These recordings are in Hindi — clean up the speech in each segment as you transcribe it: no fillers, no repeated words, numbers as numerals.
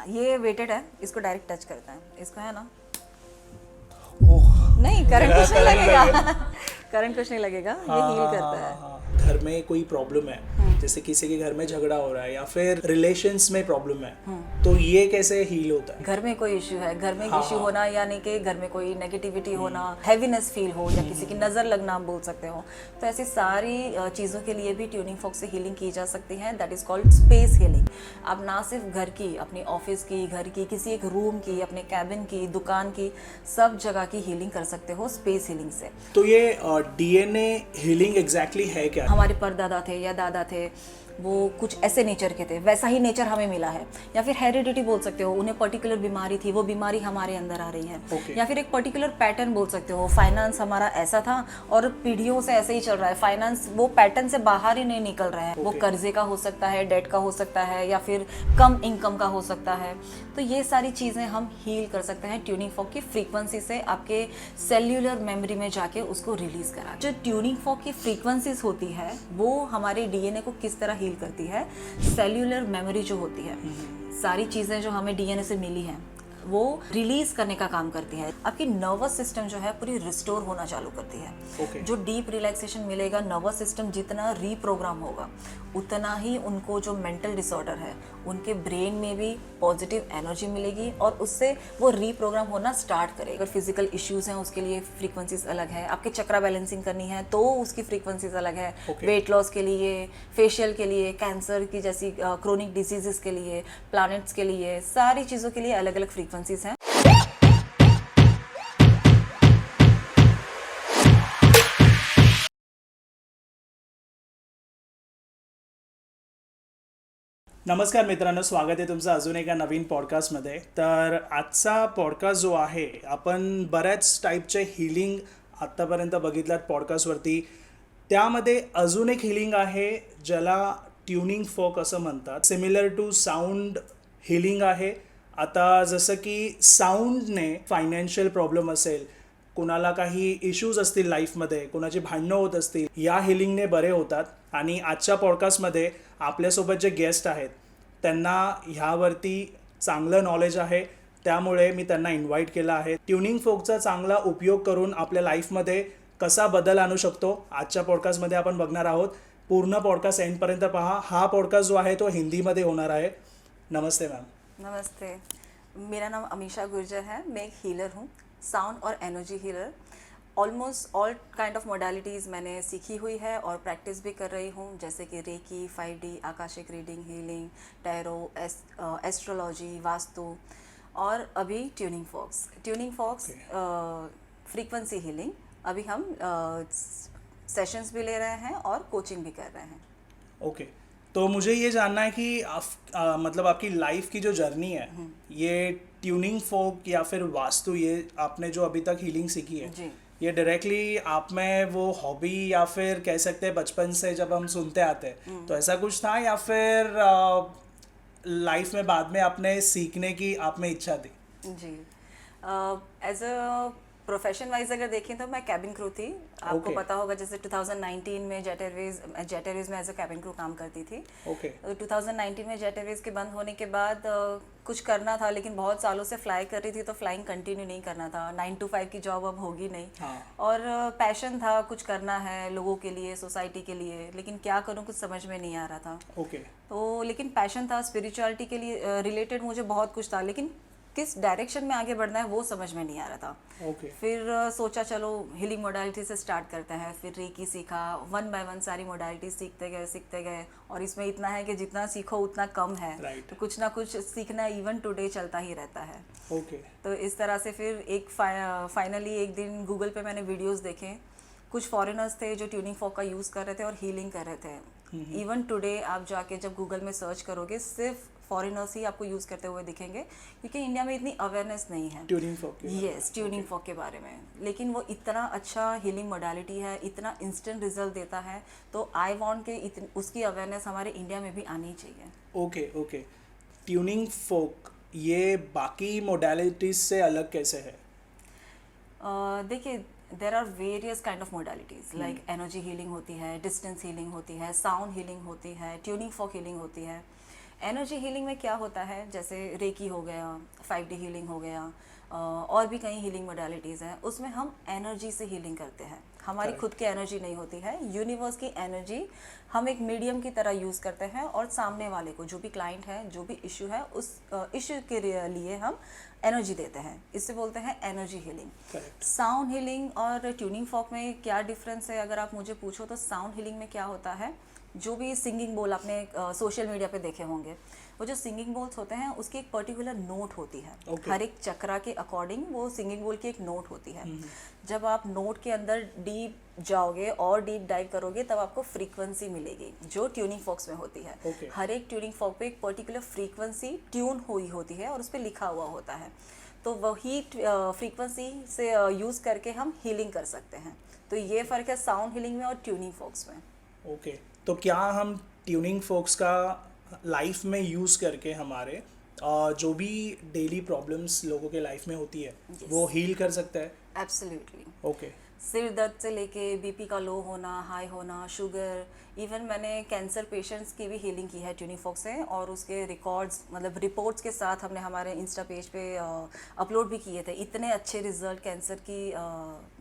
ये वेटेड है, इसको डायरेक्ट टच करता है, इसको है ना, ओह नहीं करंट कुछ नहीं लगेगा करंट कुछ नहीं लगेगा, ये हील करता है। हाँ। घर में कोई प्रॉब्लम है, जैसे किसी के घर में झगड़ा हो रहा है या फिर रिलेशंस में प्रॉब्लम है, तो ये कैसे हील होता है? घर में कोई इश्यू है, घर में हाँ, इश्यू होना यानी कि घर में कोई नेगेटिविटी होना, हैवीनेस फील हो या किसी की नज़र लगना आप बोल सकते हो, तो ऐसी सारी चीज़ों के लिए भी ट्यूनिंग फॉक से हीलिंग की जा सकती है। That is called space healing. आप ना सिर्फ घर की, अपनी ऑफिस की, घर की, किसी एक रूम की, अपने कैबिन की, दुकान की, सब जगह की हीलिंग कर सकते हो स्पेस हीलिंग से। तो ये डीएनए हीलिंग एग्जैक्टली है क्या? हमारे परदादा थे या दादा थे, वो कुछ ऐसे नेचर के थे, वैसा ही नेचर हमें मिला है, या फिर हेरिडिटी बोल सकते हो, उन्हें पर्टिकुलर बीमारी थी, वो बीमारी हमारे अंदर आ रही है। Okay. या फिर एक पर्टिकुलर पैटर्न बोल सकते हो, फाइनेंस हमारा ऐसा था और पीढ़ियों से ऐसे ही चल रहा है, फाइनेंस वो पैटर्न से बाहर ही नहीं निकल रहा है। वो कर्जे का हो सकता है, डेट का हो सकता है, या फिर कम इनकम का हो सकता है। तो ये सारी चीज़ें हम हील कर सकते हैं ट्यूनिंग फॉक की फ्रीक्वेंसी से, आपके सेल्यूलर मेमोरी में जाके उसको रिलीज करा। जो ट्यूनिंग फॉक की फ्रीक्वेंसीज होती है वो हमारे डीएनए को किस तरह हील करती है, सेल्यूलर मेमोरी जो होती है, सारी चीज़ें जो हमें डीएनए से मिली हैं वो रिलीज करने का काम करती है। आपकी नर्वस सिस्टम जो है पूरी रिस्टोर होना चालू करती है। Okay. जो डीप रिलैक्सेशन मिलेगा, नर्वस सिस्टम जितना रीप्रोग्राम होगा, उतना ही उनको जो मेंटल डिसऑर्डर है उनके ब्रेन में भी पॉजिटिव एनर्जी मिलेगी और उससे वो रीप्रोग्राम होना स्टार्ट करेगा। अगर फिजिकल इश्यूज हैं उसके लिए फ्रीक्वेंसीज अलग है, आपके चक्रा बैलेंसिंग करनी है तो उसकी फ्रीक्वेंसीज अलग है। Okay. वेट लॉस के लिए, फेशियल के लिए, कैंसर की जैसी क्रोनिक डिजीजेस के लिए, प्लैनेट्स के लिए, सारी चीज़ों के लिए अलग अलग फ्रीक्वेंसीज हैं। नमस्कार मित्रांनो, स्वागत आहे तुमचं अजून एका नवीन पॉडकास्टमध्ये. तर आजचा पॉडकास्ट जो आहे, आपण बऱ्याच टाईपचे हीलिंग आत्तापर्यंत बघितल्यात पॉडकास्टवरती. त्यामध्ये अजून एक हीलिंग आहे ज्याला ट्युनिंग फॉक असं म्हणतात. सिमिलर टू साऊंड हीलिंग आहे. आता जसं की साऊंडने फायनान्शियल प्रॉब्लेम असेल, कुणाला काही इश्यूज असतील लाईफमध्ये, कुणाची भांडणं होत असतील, या हिलिंगने बरे होतात. आणि आजच्या पॉडकास्टमध्ये आपल्यासोबत जे गेस्ट आहेत त्यांना ह्यावरती चांगलं नॉलेज आहे, त्यामुळे मी त्यांना इन्व्हाइट केलं आहे. ट्युनिंग फोकचा चांगला उपयोग करून आपल्या लाईफमध्ये कसा बदल आणू शकतो आजच्या पॉडकास्टमध्ये आपण बघणार आहोत. पूर्ण पॉडकास्ट एंडपर्यंत पहा. हा पॉडकास्ट जो आहे तो हिंदीमध्ये होणार आहे. नमस्ते मैम. नमस्ते, मेरा नाम अमीशा गुर्जर है। मैं एक हीलर हूँ, साउंड और energy healer. Almost all kind of modalities मैंने सीखी हुई है और प्रैक्टिस भी कर रही हूँ, जैसे कि रेकी, 5D, आकाशिक reading, healing, tarot, astrology, vastu, और अभी ट्यूनिंग फॉक्स फ्रीक्वेंसी हीलिंग। अभी हम सेशंस भी ले रहे हैं और कोचिंग भी कर रहे हैं। ओके. तो मुझे ये जानना है कि मतलब आपकी लाइफ की जो जर्नी है, ये ट्यूनिंग फोक या फिर वास्तु, ये आपने जो अभी तक हीलिंग सीखी है जी। ये डायरेक्टली आप में वो हॉबी या फिर कह सकते हैं बचपन से जब हम सुनते आते हैं तो ऐसा कुछ था, या फिर लाइफ में बाद में आपने सीखने की आप में इच्छा थी? जी, एज अ प्रोफेशन वाइज अगर देखें तो मैं कैबिन क्रू थी। आपको Okay. पता होगा, जैसे 2019 में जेट एयरवेज में एज अ कैबिन क्रू काम करती थी। ओके. 2019 में जेट एयरवेज के बंद होने के बाद कुछ करना था, लेकिन बहुत सालों से फ्लाई कर रही थी तो फ्लाइंग कंटिन्यू नहीं करना था। 9 to 5 की जॉब अब होगी नहीं। हाँ. और पैशन था, कुछ करना है लोगों के लिए, सोसाइटी के लिए, लेकिन क्या करूँ कुछ समझ में नहीं आ रहा था। ओके. तो लेकिन पैशन था, स्पिरिचुअलिटी के लिए रिलेटेड मुझे बहुत कुछ था, लेकिन किस डायरेक्शन में आगे बढ़ना है वो समझ में नहीं आ रहा था। ओके. फिर सोचा चलो हीलिंग मोडालिटी से स्टार्ट करते हैं। फिर रेकी सीखा, 1 by 1 सारी मोडालिटी सीखते गए, और इसमें इतना है कि जितना सीखो उतना कम है। Right. तो कुछ ना कुछ सीखना इवन टुडे चलता ही रहता है। ओके. तो इस तरह से फिर एक फाइनली एक दिन गूगल पे मैंने वीडियोस देखे। कुछ फॉरेनर्स थे जो ट्यूनिंग फॉक का यूज़ कर रहे थे और हीलिंग कर रहे थे। इवन टुडे आप जाके जब गूगल में सर्च करोगे सिर्फ फॉरेनर्स ही आपको यूज़ करते हुए दिखेंगे, क्योंकि इंडिया में इतनी अवेयरनेस नहीं है ट्यूनिंग फोक के? यस, ट्यूनिंग फॉक के बारे में। लेकिन वो इतना अच्छा हीलिंग मोडालिटी है, इतना इंस्टेंट रिजल्ट देता है, तो आई वांट के उसकी अवेयरनेस हमारे इंडिया में भी आनी चाहिए। ओके. ओके. ट्यूनिंग फोक ये बाकी मोडालिटीज से अलग कैसे है? देखिए, there are various kind of modalities, like energy healing होती है, डिस्टेंस हीलिंग होती है, साउंड हीलिंग होती है, ट्यूनिंग फॉक हीलिंग होती है। एनर्जी हीलिंग में क्या होता है, जैसे रेकी हो गया, 5D हीलिंग हो गया, और भी कई हीलिंग मोडालिटीज़ हैं, उसमें हम एनर्जी से हीलिंग करते हैं। हमारी Correct. खुद की एनर्जी नहीं होती है, यूनिवर्स की एनर्जी हम एक मीडियम की तरह यूज़ करते हैं और सामने वाले को, जो भी क्लाइंट है, जो भी इशू है, उस इशू के लिए हम एनर्जी देते हैं। इससे बोलते हैं energy healing. Correct. Sound healing और ट्यूनिंग फॉक में क्या डिफरेंस है, अगर आप मुझे पूछो तो साउंड हीलिंग में क्या होता है, जो भी सिंगिंग बोल आपने सोशल मीडिया पे देखे होंगे, वो जो सिंगिंग बोल्स होते हैं उसकी एक पर्टिकुलर नोट होती है। Okay. हर एक चक्रा के अकॉर्डिंग वो सिंगिंग बोल की एक नोट होती है। जब आप नोट के अंदर डीप जाओगे और डीप डाइव करोगे तब आपको फ्रीक्वेंसी मिलेगी, जो ट्यूनिंग फॉक्स में होती है। Okay. हर एक ट्यूनिंग फॉक पे एक पर्टिकुलर फ्रीक्वेंसी ट्यून हुई होती है और उस पर लिखा हुआ होता है, तो वही फ्रीक्वेंसी से यूज़ करके हम हीलिंग कर सकते हैं। तो ये फ़र्क है साउंड हीलिंग में और ट्यूनिंग फॉक्स में। ओके, तो क्या हम ट्यूनिंग फोक्स का लाइफ में यूज़ करके हमारे जो भी डेली प्रॉब्लम्स लोगों के लाइफ में होती है Yes. वो हील कर सकता है? एब्सोल्युटली। ओके. सिर दर्द से लेके बीपी का लो होना, हाई होना, शुगर, इवन मैंने कैंसर पेशेंट्स की भी हीलिंग की है ट्यूनिंग फॉक्स से, और उसके रिकॉर्ड्स मतलब रिपोर्ट्स के साथ हमने हमारे इंस्टा पेज पे अपलोड भी किए थे। इतने अच्छे रिजल्ट कैंसर की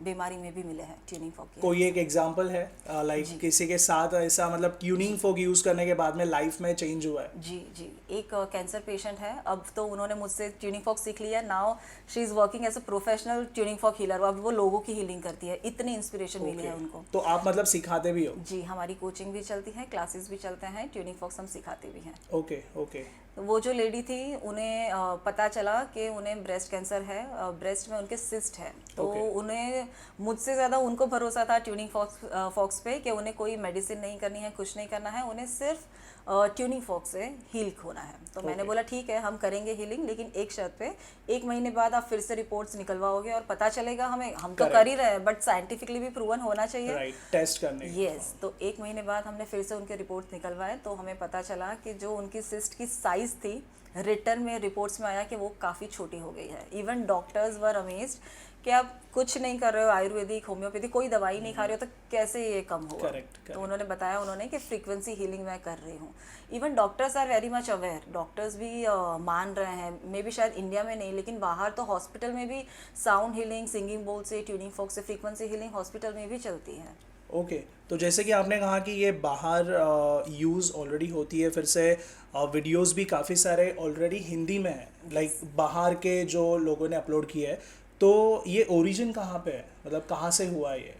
बीमारी में भी मिले हैं ट्यूनिंग फॉक की। कोई एक एग्जांपल है लाइक किसी के साथ ऐसा मतलब ट्यूनिंग फोक यूज़ करने के बाद में लाइफ में चेंज हुआ है? जी जी, एक कैंसर पेशेंट है, अब तो उन्होंने मुझसे ट्यूनिंग फॉक सीख लिया। Now she is working as a professional tuning fork healer. अब वो लोगों की हीलिंग करती है, इतनी इंस्पिरेशन मिली है उनको। तो आप मतलब सिखाते भी हो? जी, हमारी कोचिंग भी चलती है, क्लासेस भी चलते हैं, ट्यूनिंग फॉक्स हम सिखाते भी हैं। Okay okay. वो जो लेडी थी उन्हें पता चला कि उन्हें ब्रेस्ट कैंसर है, ब्रेस्ट में उनके सिस्ट है, तो Okay. उन्हें मुझसे ज़्यादा उनको भरोसा था ट्यूनिंग फॉक्स पे कि उन्हें कोई मेडिसिन नहीं करनी है, कुछ नहीं करना है, उन्हें सिर्फ ट्यूनिंग फॉक्स से हील होना है। तो मैंने Okay. बोला ठीक है, हम करेंगे हीलिंग, लेकिन एक शर्त पे, 1 महीने बाद आप फिर से रिपोर्ट्स निकलवाओगे और पता चलेगा हमें, हम तो कर ही रहे हैं बट साइंटिफिकली भी प्रूवन होना चाहिए। राइट, टेस्ट करने. यस, तो 1 महीने बाद हमने फिर से उनके रिपोर्ट्स निकलवाए, तो हमें पता चला कि जो उनकी सिस्ट की साइज़ थी, रिटर्न में रिपोर्ट्स में आया कि वो काफ़ी छोटी हो गई है। इवन डॉक्टर्स वर अमेज्ड कि आप कुछ नहीं कर रहे हो, आयुर्वेदिक, होम्योपैथी, कोई दवाई नहीं खा रहे हो, तो कैसे ये कम होगा? Correct. तो उन्होंने बताया उन्होंने कि फ्रीक्वेंसी हीलिंग मैं कर रही हूँ। Even doctors are very much aware, doctors भी मान रहे हैं, मे बी शायद इंडिया में नहीं, लेकिन बाहर तो हॉस्पिटल में भी साउंड हीलिंग, सिंगिंग बोल से, ट्यूनिंग फॉक्स से फ्रीक्वेंसी हीलिंग हॉस्पिटल में भी चलती है। ओके. तो जैसे कि आपने कहा कि ये बाहर यूज़ ऑलरेडी होती है, फिर से वीडियोस भी काफ़ी सारे ऑलरेडी हिंदी में है, लाइक बाहर के जो लोगों ने अपलोड किए है, तो ये ओरिजिन कहाँ पे है, मतलब कहाँ से हुआ ये?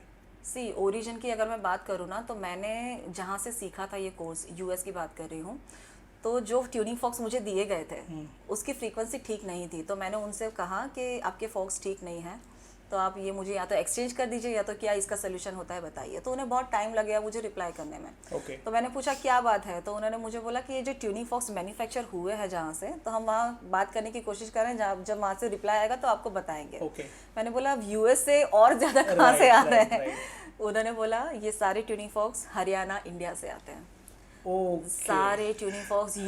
सी ओरिजिन की अगर मैं बात करूँ ना, तो मैंने जहाँ से सीखा था ये कोर्स, यूएस की बात कर रही हूँ, तो जो ट्यूनिंग फॉक्स मुझे दिए गए थे उसकी फ्रीक्वेंसी ठीक नहीं थी, तो मैंने उनसे कहा कि आपके फॉक्स ठीक नहीं है, तो आप ये मुझे या तो एक्सचेंज कर दीजिए या तो क्या इसका सोल्यूशन होता है बताइए। तो उन्हें बहुत टाइम लग गया मुझे रिप्लाई करने में। ओके. तो मैंने पूछा क्या बात है, तो उन्होंने मुझे बोला कि ये जो ट्यूनिंग फॉक्स मैन्युफैक्चर हुए हैं जहाँ से, तो हम वहाँ बात करने की कोशिश कर रहे हैं, जब वहाँ से रिप्लाई आएगा तो आपको बताएंगे। ओके. मैंने बोला अब यूएस से और ज़्यादा कहाँ से आ रहे हैं? right. उन्होंने बोला ये सारे ट्यूनिंग फॉक्स हरियाणा, इंडिया से आते हैं। ओके. सारे ट्यूनिंग फॉक्स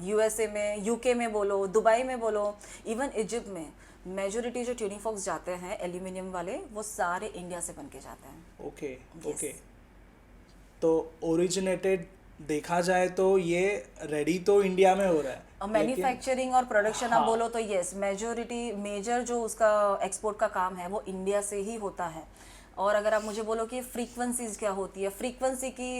यूएसए में, यूके में बोलो, दुबई में बोलो, इवन इजिप्ट में, मेजोरिटी जो ट्यूनिंग फॉक्स जाते हैं एल्यूमिनियम वाले, वो सारे इंडिया से बन के जाते हैं। Okay Yes. ओके. तो ओरिजिनेटेड देखा जाए तो ये रेडी तो इंडिया में हो रहा है, मैन्युफैक्चरिंग और प्रोडक्शन आप हाँ। बोलो तो यस, मेजर जो उसका एक्सपोर्ट का काम है वो इंडिया से ही होता है। और अगर आप मुझे बोलो कि फ्रीक्वेंसीज क्या होती है, फ्रीक्वेंसी की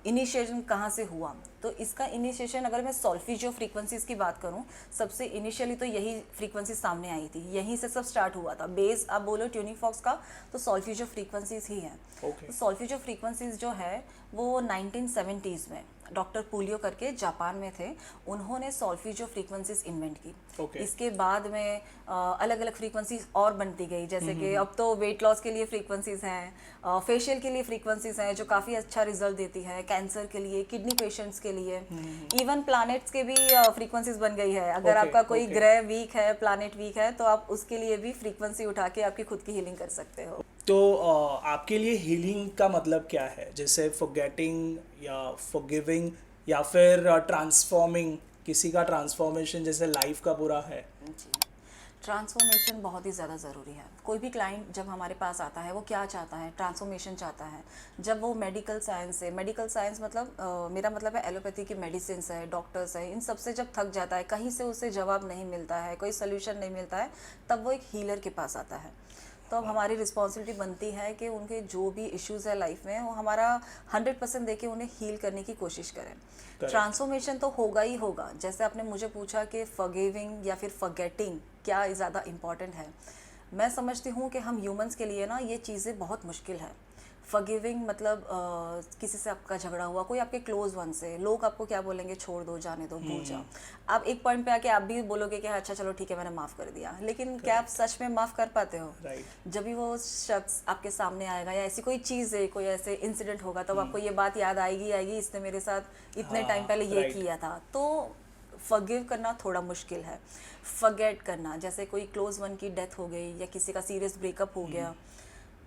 इनिशिएशन कहाँ से हुआ, तो इसका इनिशिएशन अगर मैं सॉल्फिजियो फ्रीक्वेंसीज की बात करूँ, सबसे इनिशियली तो यही फ्रीक्वेंसी सामने आई थी, यहीं से सब स्टार्ट हुआ था। बेस आप बोलो ट्यूनिंग फॉक्स का तो सॉल्फिजियो फ्रीक्वेंसीज ही हैं। ओके. तो सॉल्फिजियो फ्रीक्वेंसीज जो है वो 1970s में डॉक्टर पुलियो करके जापान में थे, उन्होंने सॉल्फिजियो फ्रीक्वेंसीज इन्वेंट की। Okay. इसके बाद में अलग अलग फ्रीक्वेंसीज और बनती गई, जैसे कि अब तो वेट लॉस के लिए फ्रीक्वेंसीज हैं, फेशियल के लिए फ्रीक्वेंसीज हैं जो काफ़ी अच्छा रिजल्ट देती है, कैंसर के लिए, किडनी पेशेंट्स के लिए, इवन प्लैनेट्स के भी फ्रीक्वेंसीज बन गई है। अगर Okay, आपका कोई okay. ग्रह वीक है, प्लैनेट वीक है, तो आप उसके लिए भी फ्रीक्वेंसी उठा के आपकी खुद की हीलिंग कर सकते हो। तो आपके लिए हीलिंग का मतलब क्या है? जैसे फॉरगेटिंग या फॉरगिविंग या फिर ट्रांसफॉर्मिंग, किसी का ट्रांसफॉर्मेशन जैसे लाइफ का पूरा है? जी, ट्रांसफॉर्मेशन बहुत ही ज़्यादा ज़रूरी है। कोई भी क्लाइंट जब हमारे पास आता है वो क्या चाहता है, ट्रांसफॉर्मेशन चाहता है। जब वो मेडिकल साइंस है, मेडिकल साइंस मतलब मेरा मतलब है एलोपैथी की मेडिसिन है, डॉक्टर्स है, इन सब से जब थक जाता है, कहीं से उसे जवाब नहीं मिलता है, कोई सोल्यूशन नहीं मिलता है, तब वो एक हीलर के पास आता है। तो अब हमारी रिस्पॉन्सिबिलिटी बनती है कि उनके जो भी इश्यूज़ है लाइफ में वो हमारा 100% देके उन्हें हील करने की कोशिश करें। ट्रांसफॉर्मेशन तो होगा ही होगा। जैसे आपने मुझे पूछा कि फॉरगिविंग या फिर फॉरगेटिंग क्या ज़्यादा इम्पॉर्टेंट है, मैं समझती हूँ कि हम ह्यूमंस के लिए ना ये चीज़ें बहुत मुश्किल है। फॉरगिविंग मतलब किसी से आपका झगड़ा हुआ, कोई आपके क्लोज वन से, लोग आपको क्या बोलेंगे, छोड़ दो, जाने दो, भूल जाओ। आप एक पॉइंट पे आके आप भी बोलोगे कि अच्छा चलो ठीक है मैंने माफ़ कर दिया, लेकिन क्या आप सच में माफ़ कर पाते हो? जब भी वो शख्स आपके सामने आएगा या ऐसी कोई चीज़ है, कोई ऐसे इंसिडेंट होगा, तब आपको ये बात याद आएगी इसने मेरे साथ इतने टाइम पहले ये किया था। तो फॉरगिव करना थोड़ा मुश्किल है। फॉरगेट करना, जैसे कोई क्लोज वन की डेथ हो गई या किसी का सीरियस ब्रेकअप हो गया,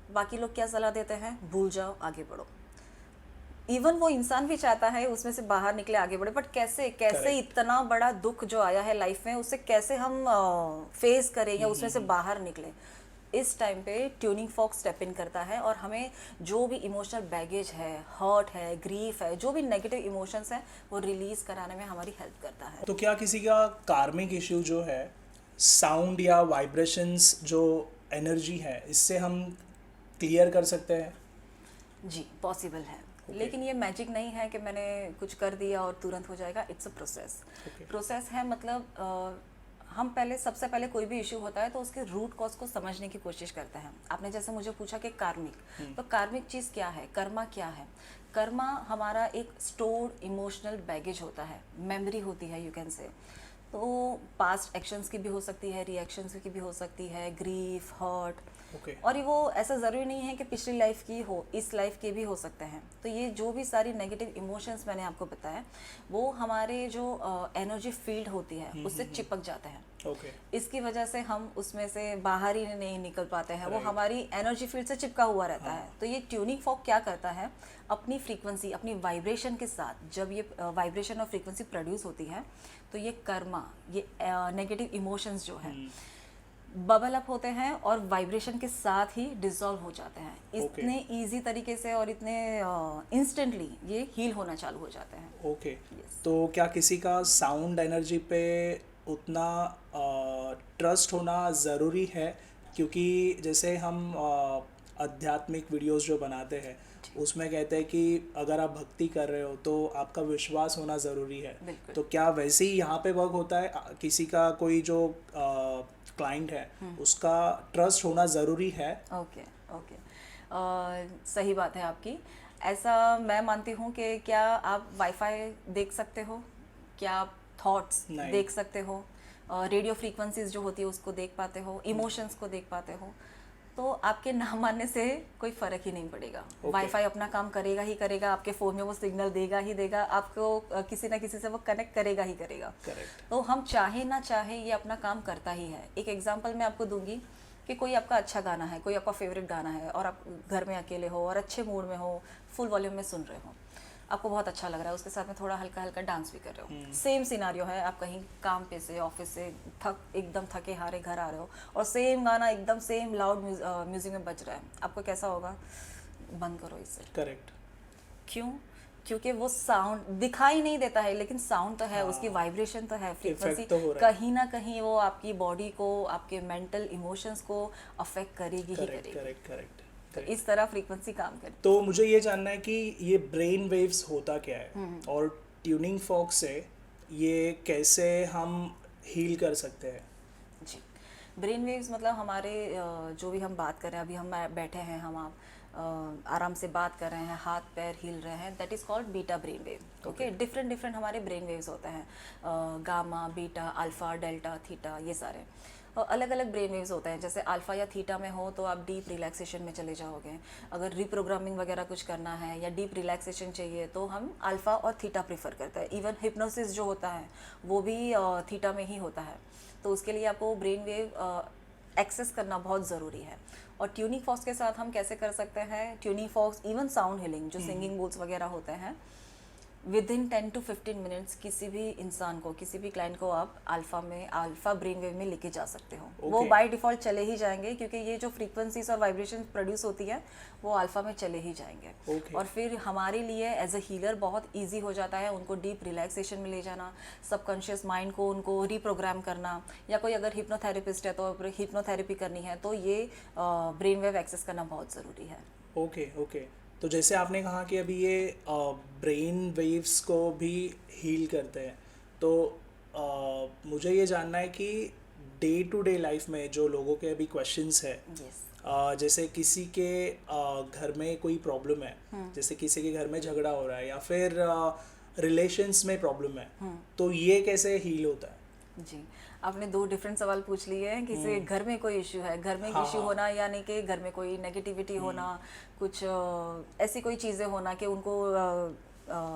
बाकी लोग क्या सलाह देते हैं, भूल जाओ, आगे बढ़ो। इवन वो इंसान भी चाहता है उसमें से बाहर निकले, आगे बढ़े, बट कैसे इतना बड़ा दुख जो आया है लाइफ में उसे कैसे हम फेस करें या उसमें से बाहर निकले। इस टाइम पे ट्यूनिंग फॉक्स स्टेप इन करता है और हमें जो भी इमोशनल बैगेज है, हर्ट है, ग्रीफ है, जो भी नेगेटिव इमोशंस हैं वो रिलीज कराने में हमारी हेल्प करता है। तो क्या किसी का कार्मिक इश्यू जो है, साउंड या वाइब्रेशंस जो एनर्जी है, इससे हम क्लियर कर सकते हैं? जी पॉसिबल है। लेकिन ये मैजिक नहीं है कि मैंने कुछ कर दिया और तुरंत हो जाएगा। इट्स अ प्रोसेस है। मतलब हम सबसे पहले कोई भी इश्यू होता है तो उसके रूट कॉज को समझने की कोशिश करते हैं। आपने जैसे मुझे पूछा कि कार्मिक, तो कार्मिक चीज़ क्या है, कर्मा क्या है? कर्मा हमारा एक स्टोर्ड इमोशनल बैगेज होता है, मेमोरी होती है, यू कैन से। तो पास्ट एक्शंस की भी हो सकती है, रिएक्शंस की भी हो सकती है, ग्रीफ, हर्ट। और ये वो ऐसा ज़रूरी नहीं है कि पिछली लाइफ की हो, इस लाइफ के भी हो सकते हैं। तो ये जो भी सारी नेगेटिव इमोशंस मैंने आपको बताया, वो हमारे जो एनर्जी फील्ड होती है उससे चिपक जाते हैं। इसकी वजह से हम उसमें से बाहर ही नहीं निकल पाते हैं। वो हमारी एनर्जी फील्ड से चिपका हुआ रहता है। तो ये ट्यूनिंग फॉक क्या करता है, अपनी फ्रीक्वेंसी, अपनी वाइब्रेशन के साथ जब ये वाइब्रेशन और फ्रीक्वेंसी प्रोड्यूस होती है, तो ये कर्मा, ये नेगेटिव इमोशंस जो है बबल अप होते हैं और वाइब्रेशन के साथ ही डिसॉल्व हो जाते हैं। इतने इजी तरीके से और इतने इंस्टेंटली ये हील होना चालू हो जाते हैं। तो क्या किसी का साउंड एनर्जी पे उतना ट्रस्ट होना ज़रूरी है? क्योंकि जैसे हम आध्यात्मिक वीडियोस जो बनाते हैं उसमें कहते हैं कि अगर आप भक्ति कर रहे हो तो आपका विश्वास होना ज़रूरी है। तो क्या वैसे ही यहाँ पे वर्क होता है? किसी का कोई जो क्लाइंट है उसका ट्रस्ट होना ज़रूरी है? ओके सही बात है आपकी। ऐसा मैं मानती हूँ कि क्या आप वाईफाई देख सकते हो, क्या आप थॉट्स देख सकते हो, रेडियो फ्रीक्वेंसीज जो होती है उसको देख पाते हो, इमोशंस को देख पाते हो, तो आपके ना मानने से कोई फ़र्क ही नहीं पड़ेगा। वाईफाई अपना काम करेगा ही करेगा, आपके फ़ोन में वो सिग्नल देगा ही देगा, आपको किसी ना किसी से वो कनेक्ट करेगा ही करेगा। तो हम चाहे ना चाहे ये अपना काम करता ही है। एक एग्जांपल मैं आपको दूंगी कि कोई आपका अच्छा गाना है, कोई आपका फेवरेट गाना है और आप घर में अकेले हो और अच्छे मूड में हो, फुल वॉल्यूम में सुन रहे हो, आपको बहुत अच्छा लग रहा है, उसके साथ में थोड़ा हल्का हल्का डांस भी कर रहे हो। सेम सिनारियो है, आप कहीं काम पे से, ऑफिस से एकदम थके हारे घर आ रहे हो और सेम गाना एकदम सेम लाउड म्यूजिक में बज रहा है, आपको कैसा होगा? बंद करो इसे। करेक्ट। क्यों? क्योंकि वो साउंड दिखाई नहीं देता है, लेकिन साउंड तो है, उसकी वाइब्रेशन तो है, फ्रीक्वेंसी कहीं ना कहीं वो आपकी बॉडी को, आपके मेंटल इमोशंस को अफेक्ट करेगी ही करेगी। करेक्ट। तो इस तरह फ्रीक्वेंसी काम करती है। तो मुझे ये जानना है कि ये ब्रेन वेव्स होता क्या है और ट्यूनिंग फॉक से ये कैसे हम हील कर सकते हैं? जी, ब्रेन वेव्स मतलब हमारे जो भी हम बात कर रहे हैं, अभी हम बैठे हैं, हम आप आराम से बात कर रहे हैं, हाथ पैर हिल रहे हैं, that is called beta brain wave. Okay, different हमारे ब्रेन वेव्स होते हैं, gamma, beta, alpha, delta, theta, ये सारे अलग अलग ब्रेन वेव्स होते हैं। जैसे अल्फा या थीटा में हो तो आप डीप रिलैक्सेशन में चले जाओगे। अगर रिप्रोग्रामिंग वगैरह कुछ करना है या डीप रिलैक्सेशन चाहिए तो हम अल्फा और थीटा प्रेफर करते हैं। इवन हिप्नोसिस जो होता है वो भी थीटा में ही होता है। तो उसके लिए आपको ब्रेन वेव एक्सेस करना बहुत ज़रूरी है। और ट्यूनिंग फॉक्स के साथ हम कैसे कर सकते हैं? Tuning forks, even sound healing, जो सिंगिंग बोल्स वगैरह होते हैं, विद इन 10 to 15 मिनट्स किसी भी इंसान को, किसी भी क्लाइंट को आप अल्फा ब्रेन वेव में लेके जा सकते हो। वो Okay. बाय डिफॉल्ट चले ही जाएंगे, क्योंकि ये जो फ्रीक्वेंसीज और वाइब्रेशन प्रोड्यूस होती है वो अल्फा में चले ही जाएंगे। Okay. और फिर हमारे लिए एज अ हीलर बहुत ईजी हो जाता है उनको डीप रिलैक्सेशन में ले जाना, सबकॉन्शियस माइंड को उनको रीप्रोग्राम करना, या कोई अगर हिप्नोथेरेपिस्ट है तो हिप्नोथेरेपी करनी है, तो ये ब्रेन वेव एक्सेस करना बहुत ज़रूरी है। Okay okay. तो जैसे आपने कहा कि अभी ये ब्रेन वेव्स को भी हील करते हैं, तो मुझे ये जानना है कि डे टू डे लाइफ में जो लोगों के अभी क्वेश्चंस है, यस। जैसे किसी के घर में कोई प्रॉब्लम है, जैसे किसी के घर में झगड़ा हो रहा है या फिर रिलेशंस में प्रॉब्लम है, तो ये कैसे हील होता है? जी, आपने दो डिफरेंट सवाल पूछ लिए हैं। किसी घर में कोई इश्यू है, घर में हाँ, इश्यू हाँ। होना यानी कि घर में कोई नेगेटिविटी होना, कुछ ऐसी कोई चीज़ें होना कि उनको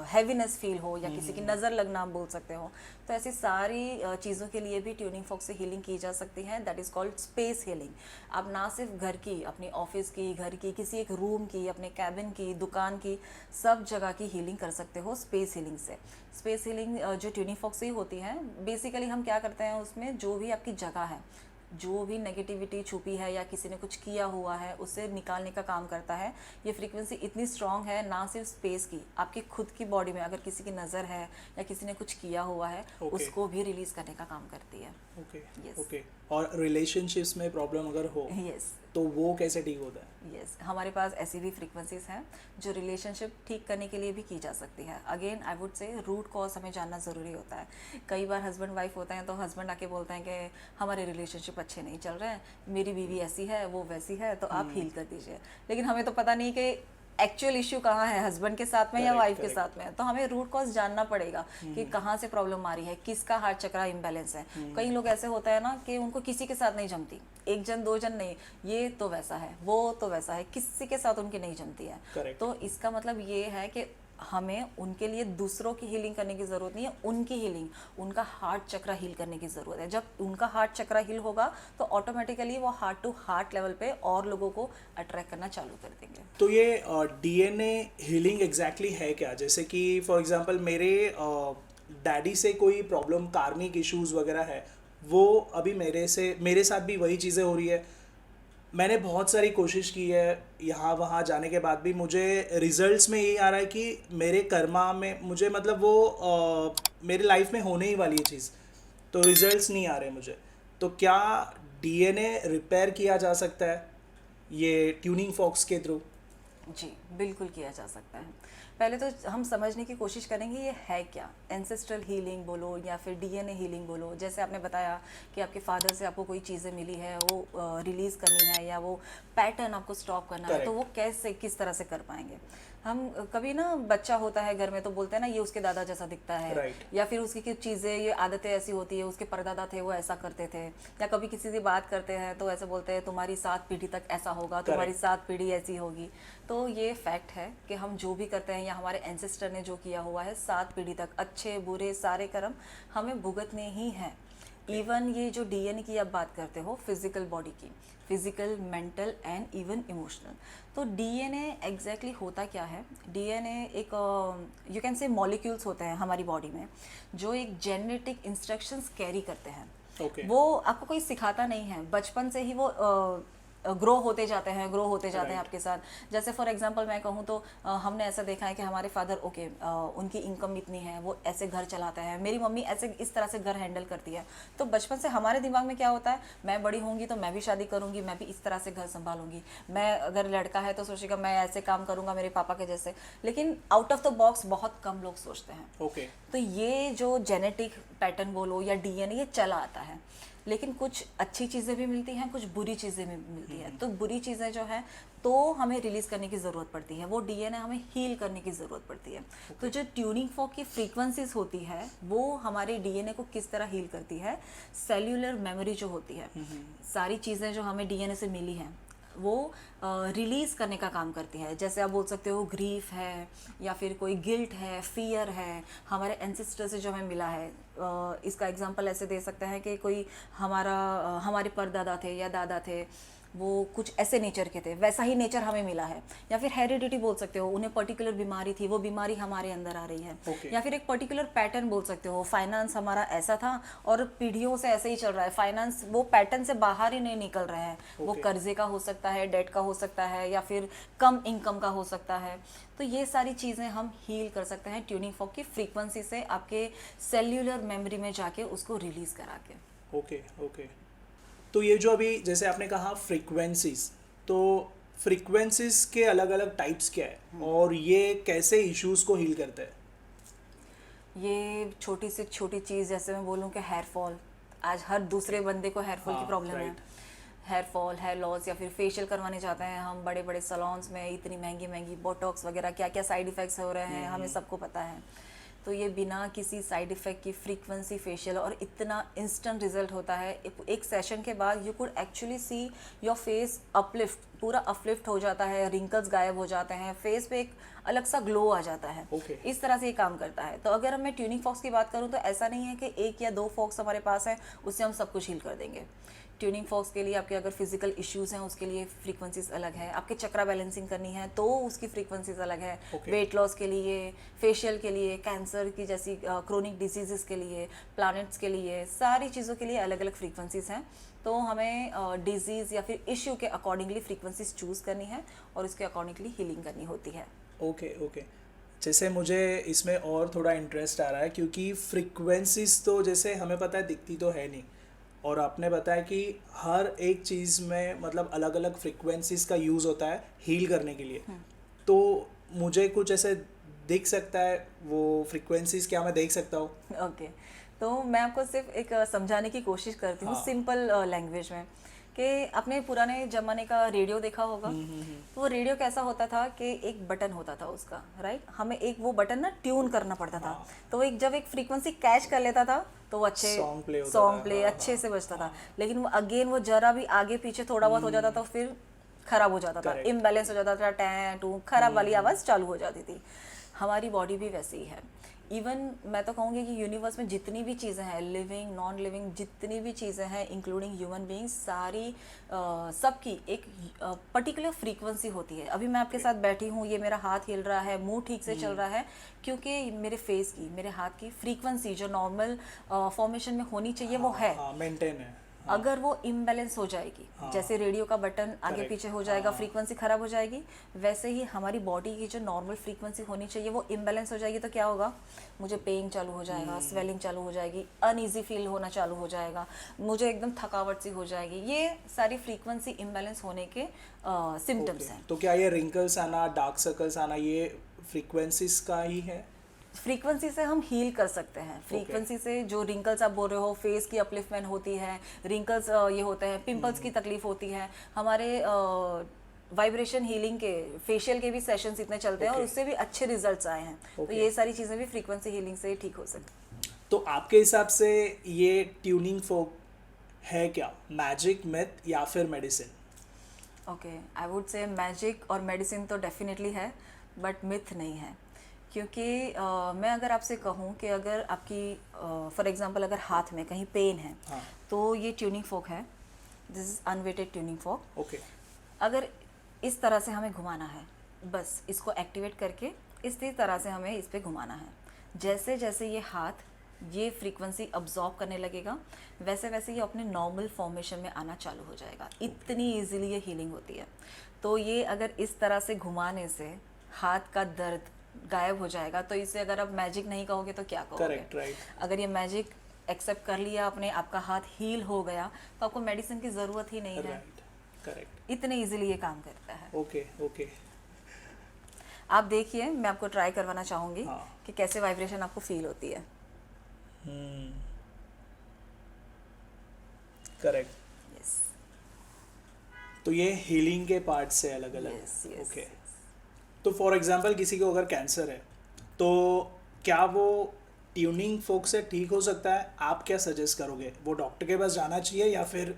हैवीनेस फील हो, या किसी की नज़र लगना आप बोल सकते हो। तो ऐसी सारी चीज़ों के लिए भी ट्यूनिंग फॉक से हीलिंग की जा सकती है। That is called space healing. आप ना सिर्फ घर की, अपनी ऑफिस की, घर की, किसी एक रूम की, अपने कैबिन की, दुकान की, सब जगह की हीलिंग कर सकते हो स्पेस हीलिंग से। स्पेस हीलिंग जो ट्यूनिंग फॉक से ही होती है, बेसिकली हम क्या करते हैं उसमें, जो भी आपकी जगह है, जो भी नेगेटिविटी छुपी है या किसी ने कुछ किया हुआ है, उसे निकालने का काम करता है। ये फ्रीक्वेंसी इतनी स्ट्रांग है, ना सिर्फ स्पेस की, आपकी खुद की बॉडी में अगर किसी की नज़र है या किसी ने कुछ किया हुआ है, Okay. उसको भी रिलीज करने का काम करती है। Okay Yes. ओके। और रिलेशनशिप्स में प्रॉब्लम अगर हो यस तो वो कैसे ठीक होता है? यस, हमारे पास ऐसी भी फ्रीक्वेंसीज हैं जो रिलेशनशिप ठीक करने के लिए भी की जा सकती है। Again I would say root cause हमें जानना ज़रूरी होता है। कई बार हस्बैंड वाइफ होते हैं तो हस्बैंड आके बोलते हैं कि हमारे रिलेशनशिप अच्छे नहीं चल रहे हैं, मेरी बीवी ऐसी है, वो वैसी है, तो आप हील कर दीजिए। लेकिन हमें तो पता नहीं कि एक्चुअल इश्यू कहाँ है, हस्बैंड के साथ में या Correct, वाइफ के correct. साथ में। तो हमें रूट कॉज जानना पड़ेगा कि कहाँ से प्रॉब्लम आ रही है, किसका हार्ट चक्रा इम्बैलेंस है। कई लोग ऐसे होता है ना कि उनको किसी के साथ नहीं जमती, एक जन दो जन नहीं, ये तो वैसा है, वो तो वैसा है, किसी के साथ उनकी नहीं जमती है। Correct. तो इसका मतलब ये है कि हमें उनके लिए दूसरों की हीलिंग करने की ज़रूरत नहीं है, उनकी हीलिंग, उनका हार्ट चक्रा हील करने की ज़रूरत है। जब उनका हार्ट चक्रा हील होगा तो ऑटोमेटिकली वो हार्ट टू हार्ट लेवल पे और लोगों को अट्रैक्ट करना चालू कर देंगे। तो ये डीएनए हीलिंग एग्जैक्टली है क्या? जैसे कि फॉर एग्जांपल मेरे डैडी से कोई प्रॉब्लम, कार्मिक इश्यूज वगैरह है, वो अभी मेरे साथ भी वही चीज़ें हो रही है। मैंने बहुत सारी कोशिश की है, यहाँ वहाँ जाने के बाद भी मुझे रिजल्ट्स में यही आ रहा है कि मेरे कर्मा में मुझे, मतलब वो मेरे लाइफ में होने ही वाली है चीज़, तो रिजल्ट्स नहीं आ रहे मुझे। तो क्या डीएनए रिपेयर किया जा सकता है ये ट्यूनिंग फॉक्स के थ्रू? जी, बिल्कुल किया जा सकता है। पहले तो हम समझने की कोशिश करेंगे ये है क्या। एंसेस्ट्रल हीलिंग बोलो या फिर डीएनए हीलिंग बोलो, जैसे आपने बताया कि आपके फादर से आपको कोई चीज़ें मिली है, वो रिलीज़ करनी है या वो पैटर्न आपको स्टॉप करना है, तो वो कैसे, किस तरह से कर पाएंगे। हम कभी ना, बच्चा होता है घर में तो बोलते हैं ना ये उसके दादा जैसा दिखता है, Right. या फिर उसकी कुछ चीज़ें, ये आदतें ऐसी होती है, उसके परदादा थे वो ऐसा करते थे, या कभी किसी से बात करते हैं तो ऐसे बोलते हैं तुम्हारी 7 पीढ़ी तक ऐसा होगा, तुम्हारी 7 पीढ़ी ऐसी होगी। तो ये फैक्ट है कि हम जो भी करते हैं या हमारे एंसेस्टर ने जो किया हुआ है 7 पीढ़ी तक, अच्छे बुरे सारे कर्म हमें भुगतने ही हैं। इवन ये जो डीएनए की आप बात करते हो, फिजिकल बॉडी की, physical, mental and even emotional, तो डीएनए एग्जैक्टली होता क्या है। डीएनए एक यू कैन से मॉलिक्यूल्स होते हैं हमारी बॉडी में जो एक जेनेटिक इंस्ट्रक्शंस कैरी करते हैं। Okay. वो आपको कोई सिखाता नहीं है, बचपन से ही वो ग्रो होते जाते हैं Right. आपके साथ। जैसे फॉर एग्जांपल मैं कहूँ तो हमने ऐसा देखा है कि हमारे फादर उनकी इनकम इतनी है, वो ऐसे घर चलाते हैं, मेरी मम्मी ऐसे इस तरह से घर हैंडल करती है। तो बचपन से हमारे दिमाग में क्या होता है, मैं बड़ी होंगी तो मैं भी शादी करूँगी, मैं भी इस तरह से घर संभालूंगी, मैं अगर लड़का है तो सोचेगा मैं ऐसे काम करूँगा मेरे पापा के जैसे। लेकिन आउट ऑफ द बॉक्स बहुत कम लोग सोचते हैं। Okay. तो ये जो जेनेटिक पैटर्न बोलो या डीएनए, ये चला आता है। लेकिन कुछ अच्छी चीज़ें भी मिलती हैं, कुछ बुरी चीज़ें भी मिलती हैं। तो बुरी चीज़ें जो हैं तो हमें रिलीज़ करने की ज़रूरत पड़ती है, वो डीएनए हमें हील करने की ज़रूरत पड़ती है। तो जो ट्यूनिंग फॉक की फ्रीक्वेंसीज होती है वो हमारे डीएनए को किस तरह हील करती है, सेल्यूलर मेमोरी जो होती है, सारी चीज़ें जो हमें डीएनए से मिली हैं वो रिलीज़ करने का काम करती है। जैसे आप बोल सकते हो ग्रीफ है, या फिर कोई गिल्ट है, फियर है, हमारे एंसेस्टर से जो हमें मिला है। इसका एग्जांपल ऐसे दे सकते हैं कि कोई हमारे परदादा थे या दादा थे, वो कुछ ऐसे नेचर के थे, वैसा ही नेचर हमें मिला है। या फिर हेरिडिटी बोल सकते हो, उन्हें पर्टिकुलर बीमारी थी, वो बीमारी हमारे अंदर आ रही है। Okay. या फिर एक पर्टिकुलर पैटर्न बोल सकते हो, फाइनेंस हमारा ऐसा था और पीढ़ियों से ऐसे ही चल रहा है, फाइनेंस वो पैटर्न से बाहर ही नहीं निकल रहे हैं। वो Okay. कर्जे का हो सकता है, डेट का हो सकता है, या फिर कम इनकम का हो सकता है। तो ये सारी चीज़ें हम हील कर सकते हैं ट्यूनिंग फॉर्क की फ्रीक्वेंसी से, आपके सेल्यूलर मेमोरी में जाके उसको रिलीज करा के। Okay okay. तो ये जो अभी जैसे आपने कहा फ्रीक्वेंसीज, तो फ्रीक्वेंसीज के अलग अलग टाइप्स क्या है और ये कैसे इश्यूज को हील करते हैं? ये छोटी से छोटी चीज़, जैसे मैं बोलूँ कि हेयर फॉल, आज हर दूसरे बंदे को हेयर फॉल की हाँ, प्रॉब्लम है। right. Hair fall, hair loss, या फिर फेशियल करवाने जाते हैं हम बड़े बड़े सलॉन्स में, इतनी महंगी महंगी बोटॉक्स वगैरह, क्या क्या साइड इफ़ेक्ट्स हो रहे हैं हमें सबको पता है। तो ये बिना किसी साइड इफ़ेक्ट की फ्रीक्वेंसी फेशियल, और इतना इंस्टेंट रिजल्ट होता है। एक सेशन के बाद you could actually see your face uplift, पूरा अपलिफ्ट हो जाता है, रिंकल्स गायब हो जाते हैं, फेस पे एक अलग सा ग्लो आ जाता है। Okay. इस तरह से ये काम करता है। तो अगर मैं ट्यूनिंग फॉक्स की बात करूँ तो ऐसा नहीं है कि एक या दो फॉक्स हमारे पास है उससे हम सब कुछ हील कर देंगे। ट्यूनिंग फॉक्स के लिए आपके अगर फिजिकल इश्यूज हैं उसके लिए फ्रीक्वेंसीज अलग है, आपके चक्रा बैलेंसिंग करनी है तो उसकी फ्रीक्वेंसीज अलग है। Okay. वेट लॉस के लिए, फेशियल के लिए, कैंसर की जैसी क्रोनिक डिजीजेस के लिए, प्लैनेट्स के लिए, सारी चीज़ों के लिए अलग अलग फ्रीक्वेंसीज हैं। तो हमें डिजीज़ या फिर इश्यू के अकॉर्डिंगली फ्रीक्वेंसीज चूज़ करनी है और उसके अकॉर्डिंगली हीलिंग करनी होती है। Okay okay. जैसे मुझे इसमें और थोड़ा इंटरेस्ट आ रहा है क्योंकि फ्रीक्वेंसीज तो जैसे हमें पता है दिखती तो है नहीं, और आपने बताया कि हर एक चीज़ में मतलब अलग अलग फ्रीक्वेंसीज का यूज़ होता है हील करने के लिए। तो मुझे कुछ ऐसे दिख सकता है वो फ्रीक्वेंसीज, क्या मैं देख सकता हूँ? ओके तो मैं आपको सिर्फ एक समझाने की कोशिश करती हूँ हाँ। सिंपल लैंग्वेज में, कि आपने पुराने ज़माने का रेडियो देखा होगा। तो वो रेडियो कैसा होता था कि एक बटन होता था उसका, राइट, हमें एक वो बटन ना ट्यून करना पड़ता था। तो वो एक जब एक फ्रीक्वेंसी कैच कर लेता था तो वो अच्छे Song play होता सॉन्ग था, प्ले हाँ, अच्छे से बजता था। लेकिन वो अगेन वो जरा भी आगे पीछे थोड़ा बहुत हो जाता था फिर खराब हो जाता था, Correct. इम्बैलेंस हो जाता था, टैं टू खराब वाली आवाज़ चालू हो जाती थी। हमारी बॉडी भी वैसी ही है। इवन मैं तो कहूँगी कि यूनिवर्स में जितनी भी चीज़ें हैं, लिविंग नॉन लिविंग जितनी भी चीज़ें हैं इंक्लूडिंग ह्यूमन बीइंग्स, सारी सबकी एक पर्टिकुलर फ्रीक्वेंसी होती है। अभी मैं आपके साथ बैठी हूँ, ये मेरा हाथ हिल रहा है, मुंह ठीक से चल रहा है, क्योंकि मेरे फेस की, मेरे हाथ की फ्रीक्वेंसी जो नॉर्मल फॉर्मेशन में होनी चाहिए वो है। हाँ, मेंटेन है। अगर वो इम्बैलेंस हो जाएगी, जैसे रेडियो का बटन आगे Correct. पीछे हो जाएगा, फ्रीक्वेंसी खराब हो जाएगी, वैसे ही हमारी बॉडी की जो नॉर्मल फ्रीक्वेंसी होनी चाहिए वो इम्बैलेंस हो जाएगी। तो क्या होगा, मुझे पेन चालू हो जाएगा, स्वेलिंग चालू हो जाएगी, अनईजी फील होना चालू हो जाएगा, मुझे एकदम थकावट सी हो जाएगी। ये सारी फ्रीक्वेंसी इम्बैलेंस होने के सिम्टम्स Okay. हैं। तो क्या ये रिंकल्स आना, डार्क सर्कल्स आना, ये फ्रीक्वेंसीज का ही है? फ्रीक्वेंसी से हम हील कर सकते हैं। फ्रीक्वेंसी से जो रिंकल्स आप बोल रहे हो, फेस की अपलिफ्टमेंट होती है, रिंकल्स ये होते हैं, पिंपल्स की तकलीफ होती है, हमारे वाइब्रेशन हीलिंग के, फेशियल के भी सेशंस इतने चलते हैं और Okay. उससे भी अच्छे रिजल्ट्स आए हैं। तो Okay. ये सारी चीज़ें भी फ्रीक्वेंसी हीलिंग से ठीक हो सकती हैं। तो आपके हिसाब से ये ट्यूनिंग फोक है क्या, मैजिक, मिथ या फिर मेडिसिन? ओके, आई वुड से मैजिक और मेडिसिन तो डेफिनेटली है, बट मिथ नहीं है। क्योंकि मैं अगर आपसे कहूँ कि अगर आपकी फॉर एग्जांपल अगर हाथ में कहीं पेन है, हाँ. तो ये ट्यूनिंग फोक है, this is unweighted tuning folk. Okay अगर इस तरह से हमें घुमाना है, बस इसको एक्टिवेट करके इसी तरह से हमें इस पे घुमाना है। जैसे जैसे ये हाथ ये फ्रीक्वेंसी अब्जॉर्ब करने लगेगा, वैसे वैसे ये अपने नॉर्मल फॉर्मेशन में आना चालू हो जाएगा। इतनी इजीली ये हीलिंग होती है। तो ये अगर इस तरह से घुमाने से हाथ का दर्द गायब हो जाएगा, तो इसे अगर आप मैजिक नहीं कहोगे तो क्या कहोगे? Correct, right. अगर ये मैजिक एक्सेप्ट कर लिया आपने, आपका हाथ हील हो गया, तो आपको मेडिसिन की ज़रूरत ही नहीं है। Right, correct. इतने इजीली ये काम करता है। Okay okay. आप देखिए, मैं आपको ट्राई करवाना चाहूँगी हाँ. कि कैसे वाइब्रेशन आपको फील होती है। करेक्ट। यस तो ये हीलिंग के पार्ट से अलग अलग यस है। यस। ओके। तो फॉर एग्जांपल किसी को अगर कैंसर है तो क्या वो ट्यूनिंग फोक से ठीक हो सकता है? आप क्या सजेस्ट करोगे, वो डॉक्टर के पास जाना चाहिए या फिर?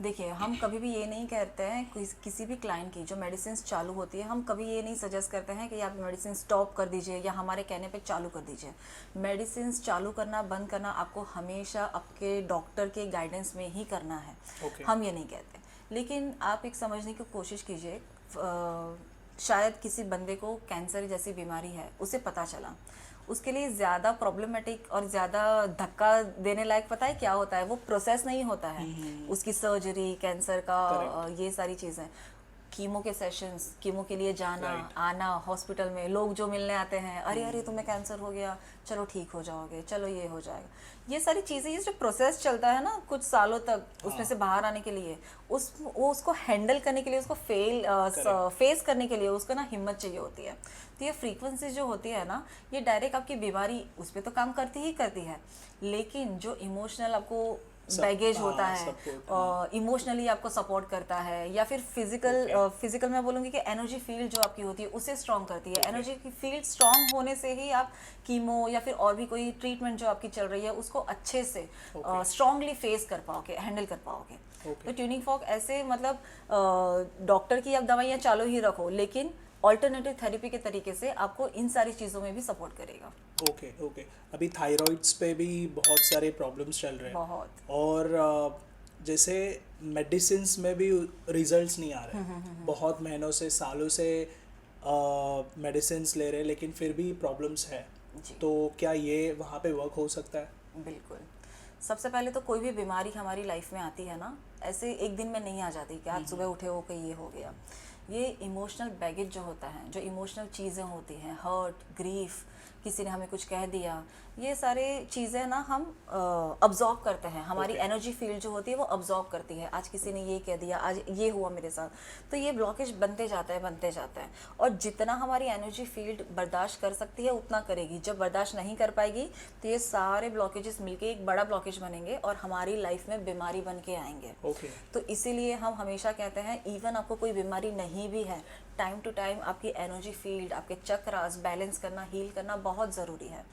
देखिए, हम कभी भी ये नहीं कहते हैं किसी भी क्लाइंट की जो मेडिसिन चालू होती है, हम कभी ये नहीं सजेस्ट करते हैं कि आप मेडिसिन स्टॉप कर दीजिए या हमारे कहने पे चालू कर दीजिए। मेडिसिन चालू करना बंद करना आपको हमेशा आपके डॉक्टर के गाइडेंस में ही करना है। Okay. हम ये नहीं कहते। लेकिन आप एक समझने की कोशिश कीजिए, शायद किसी बंदे को कैंसर जैसी बीमारी है, उसे पता चला, उसके लिए ज़्यादा प्रॉब्लमेटिक और ज़्यादा धक्का देने लायक पता है क्या होता है? वो प्रोसेस नहीं होता है उसकी सर्जरी, कैंसर का, ये सारी चीज़ें, कीमो के सेशंस, कीमो के लिए जाना आना, हॉस्पिटल में लोग जो मिलने आते हैं, अरे अरे तुम्हें कैंसर हो गया, चलो ठीक हो जाओगे, चलो ये हो जाएगा, ये सारी चीज़ें, ये जो प्रोसेस चलता है ना कुछ सालों तक उसमें से बाहर आने के लिए, वो उसको हैंडल करने के लिए, उसको फेस करने के लिए उसको ना हिम्मत चाहिए होती है। तो ये फ्रीक्वेंसी जो होती है ना, ये डायरेक्ट आपकी बीमारी उस पर तो काम करती ही करती है, लेकिन जो इमोशनल आपको बैगेज होता है, इमोशनली आपको सपोर्ट करता है, या फिर फिजिकल मैं बोलूँगी कि एनर्जी फील्ड जो आपकी होती है उसे स्ट्रॉन्ग करती है। एनर्जी की फील्ड स्ट्रॉन्ग होने से ही आप कीमो या फिर और भी कोई ट्रीटमेंट जो आपकी चल रही है उसको अच्छे से स्ट्रांगली फेस कर पाओगे, हैंडल कर पाओगे। तो ट्यूनिंग फॉर्क ऐसे मतलब डॉक्टर की आप दवाइयाँ चालू ही रखो, लेकिन ऑल्टरनेटिव थेरेपी के तरीके से आपको इन सारी चीज़ों में भी सपोर्ट करेगा। ओके। अभी थायराइड्स पे भी बहुत सारे प्रॉब्लम्स चल रहे हैं बहुत, और जैसे मेडिसिन्स में भी रिजल्ट्स नहीं आ रहे, बहुत महीनों से सालों से मेडिसिन्स ले रहे हैं लेकिन फिर भी प्रॉब्लम्स है, तो क्या ये वहाँ पे वर्क हो सकता है? बिल्कुल। सबसे पहले तो कोई भी बीमारी हमारी लाइफ में आती है ना, ऐसे एक दिन में नहीं आ जाती कि आज सुबह उठे हो कि ये हो गया। ये इमोशनल बैगेज जो होता है, जो इमोशनल चीज़ें होती हैं, हर्ट, ग्रीफ, किसी ने हमें कुछ कह दिया, ये सारे चीज़ें ना हम अब्जॉर्ब करते हैं, हमारी एनर्जी फील्ड जो होती है वो अब्जॉर्ब करती है। आज किसी ने ये कह दिया, आज ये हुआ मेरे साथ, तो ये ब्लॉकेज बनते जाता है, और जितना हमारी एनर्जी फील्ड बर्दाश्त कर सकती है उतना करेगी। जब बर्दाश्त नहीं कर पाएगी तो ये सारे ब्लॉकेजेस मिलके एक बड़ा ब्लॉकेज बनेंगे और हमारी लाइफ में बीमारी बन के आएंगे। तो इसीलिए हम हमेशा कहते हैं, इवन आपको कोई बीमारी नहीं भी है, टाइम टू टाइम आपकी एनर्जी फील्ड, आपके चक्रास बैलेंस करना, हील करना बहुत ज़रूरी है।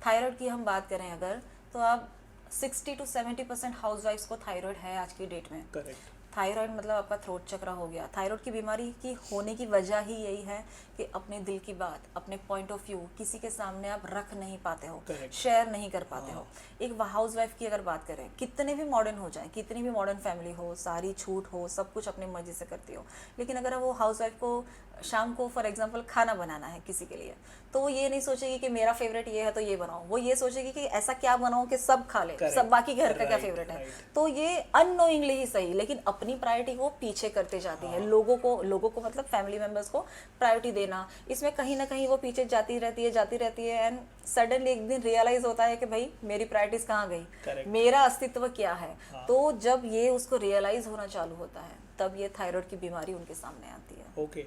थायराइड की हम बात करें अगर, तो आप 60 to 70% हाउसवाइफ्स को थायराइड है आज की डेट में। करेक्ट। थायराइड मतलब आपका थ्रोट चक्र हो गया। थायराइड की बीमारी की होने की वजह ही यही है कि अपने दिल की बात, अपने पॉइंट ऑफ व्यू किसी के सामने आप रख नहीं पाते हो, शेयर नहीं कर पाते हो। एक हाउसवाइफ की अगर बात करें, कितने भी मॉडर्न हो जाए, कितनी भी मॉडर्न फैमिली हो, सारी छूट हो, सब कुछ अपनी मर्जी से करती हो, लेकिन अगर वो हाउसवाइफ को शाम को फॉर एग्जांपल खाना बनाना है किसी के लिए, तो वो ये नहीं सोचेगी कि मेरा फेवरेट ये है तो ये बनाओ, वो ये सोचेगी कि ऐसा क्या बनाऊं कि सब खा ले, सब बाकी घर का क्या फेवरेट है। तो ये अननोइंगली ही सही, लेकिन अपनी प्रायोरिटी वो पीछे करते जाती है। लोगों को मतलब फैमिली मेंबर्स को प्रायोरिटी देना, इसमें कहीं ना कहीं वो पीछे जाती रहती है एंड सडनली एक दिन रियलाइज होता है कि भाई मेरी प्रायोरिटीज कहाँ गई, मेरा अस्तित्व क्या है। तो जब ये उसको रियलाइज होना चालू होता है, तब ये थायराइड की बीमारी उनके सामने आती है। ओके।